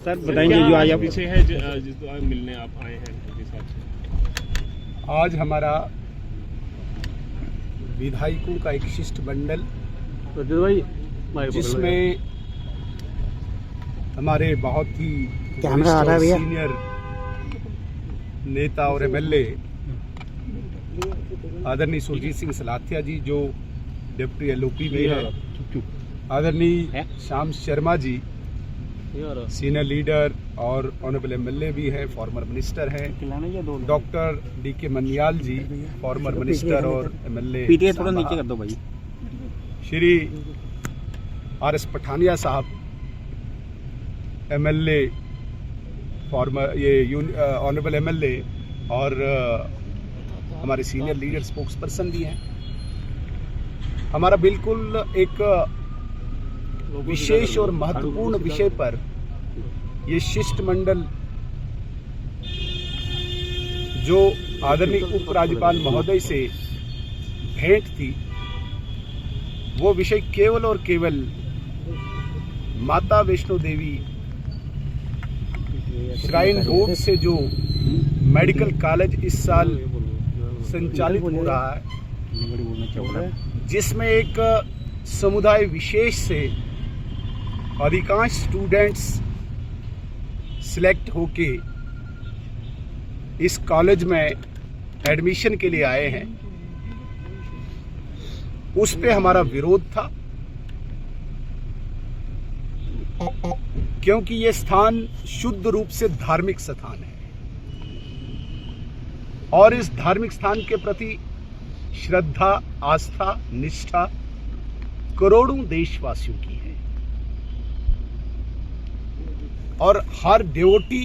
Sir बताएंगे जो आज आप पीछे है जिस मिलने आप आए हैं उनके साथ। आज हमारा विधायकों का एक शिष्टमंडल जिसमें हमारे बहुत ही कैमरा आ रहा है भैया। सीनियर नेता और एमएलए आदरणीय सुरजीत सिंह सलाथिया जी जो डिप्टी एलओपी में है, आदरणीय श्याम शर्मा जी सीनियर लीडर और ऑनरेबल एमएलए भी है, फॉर्मर मिनिस्टर हैं, डॉक्टर डीके मनियाल जी फॉर्मर मिनिस्टर और एमएलए, पीटीए थोड़ा नीचे कर दो भाई, श्री आरएस पठानिया साहब एमएलए फॉर्मर ऑनरेबल एमएलए और हमारे सीनियर लीडर स्पोक्स पर्सन भी हैं। हमारा बिल्कुल एक विशेष और महत्वपूर्ण विषय पर ये शिष्टमंडल जो आदरणीय उपराज्यपाल महोदय से भेंट थी, वो विषय केवल और केवल माता वैष्णो देवी श्राइन बोर्ड से जो मेडिकल कॉलेज इस साल संचालित हो रहा है, जिसमें एक समुदाय विशेष से अधिकांश स्टूडेंट्स सिलेक्ट होके इस कॉलेज में एडमिशन के लिए आए हैं, उस पे हमारा विरोध था, क्योंकि ये स्थान शुद्ध रूप से धार्मिक स्थान है और इस धार्मिक स्थान के प्रति श्रद्धा, आस्था, निष्ठा करोड़ों देशवासियों की है और हर डिवोटी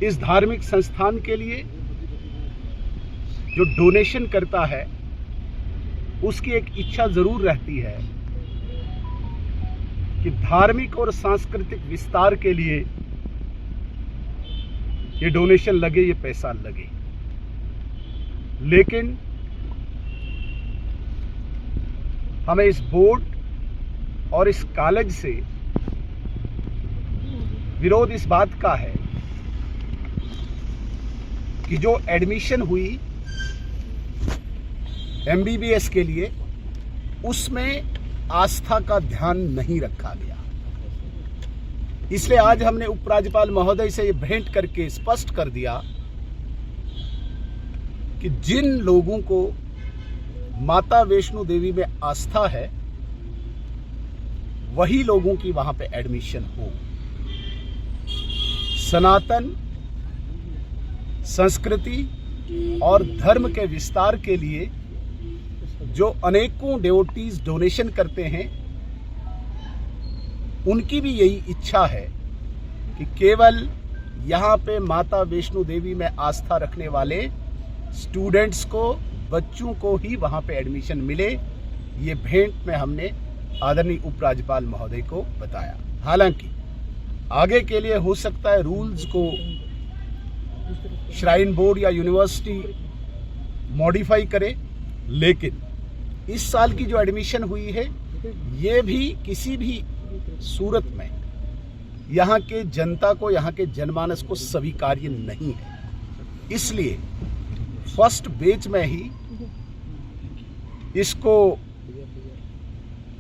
इस धार्मिक संस्थान के लिए जो डोनेशन करता है उसकी एक इच्छा जरूर रहती है कि धार्मिक और सांस्कृतिक विस्तार के लिए ये डोनेशन लगे, ये पैसा लगे। लेकिन हमें इस बोर्ड और इस कॉलेज से विरोध इस बात का है कि जो एडमिशन हुई एमबीबीएस के लिए, उसमें आस्था का ध्यान नहीं रखा गया। इसलिए आज हमने उपराज्यपाल महोदय से ये भेंट करके स्पष्ट कर दिया कि जिन लोगों को माता वैष्णो देवी में आस्था है, वही लोगों की वहां पे एडमिशन हो। सनातन संस्कृति और धर्म के विस्तार के लिए जो अनेकों डिवोटीज डोनेशन करते हैं, उनकी भी यही इच्छा है कि केवल यहाँ पे माता वैष्णो देवी में आस्था रखने वाले स्टूडेंट्स को, बच्चों को ही वहाँ पे एडमिशन मिले। ये भेंट में हमने आदरणीय उपराज्यपाल महोदय को बताया। हालांकि आगे के लिए हो सकता है रूल्स को श्राइन बोर्ड या यूनिवर्सिटी मॉडिफाई करे, लेकिन इस साल की जो एडमिशन हुई है, ये भी किसी भी सूरत में यहाँ के जनता को, यहाँ के जनमानस को स्वीकार्य नहीं है। इसलिए फर्स्ट बैच में ही इसको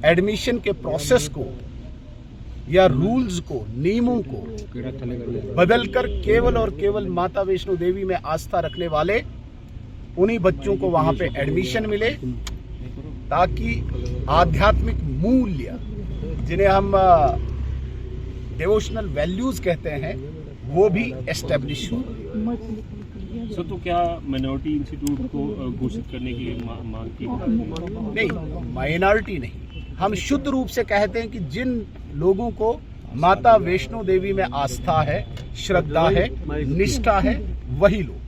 एडमिशन के प्रोसेस को या रूल्स को, नियमों को बदलकर केवल और केवल माता वैष्णो देवी में आस्था रखने वाले उन्हीं बच्चों को वहां पे एडमिशन मिले, ताकि आध्यात्मिक मूल्य, जिन्हें हम डिवोशनल वैल्यूज कहते हैं, वो भी एस्टेब्लिश हो। सर, तो क्या माइनॉरिटी इंस्टीट्यूट को घोषित करने की मांग की? नहीं, माइनॉरिटी नहीं, हम शुद्ध रूप से कहते हैं कि जिन लोगों को माता वैष्णो देवी में आस्था है, श्रद्धा है, निष्ठा है, वही लोग।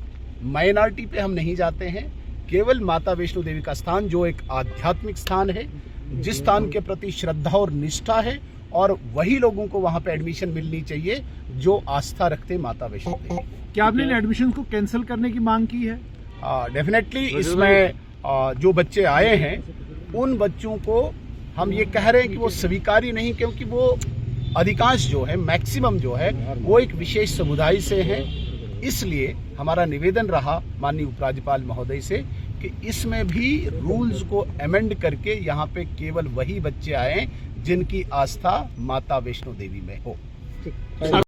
माइनॉरिटी पे हम नहीं जाते हैं। केवल माता वैष्णो देवी का स्थान जो एक आध्यात्मिक स्थान है, जिस स्थान के प्रति श्रद्धा और निष्ठा है, और वही लोगों को वहां पे एडमिशन मिलनी चाहिए जो आस्था रखते माता वैष्णो देवी। क्या आपने एडमिशन को कैंसिल करने की मांग की है? डेफिनेटली इसमें जो बच्चे आए हैं, उन बच्चों को हम ये कह रहे हैं कि वो स्वीकार्य नहीं, क्योंकि वो अधिकांश जो है, मैक्सिमम जो है, वो एक विशेष समुदाय से हैं। इसलिए हमारा निवेदन रहा माननीय उपराज्यपाल महोदय से कि इसमें भी रूल्स को अमेंड करके यहाँ पे केवल वही बच्चे आए जिनकी आस्था माता वैष्णो देवी में हो।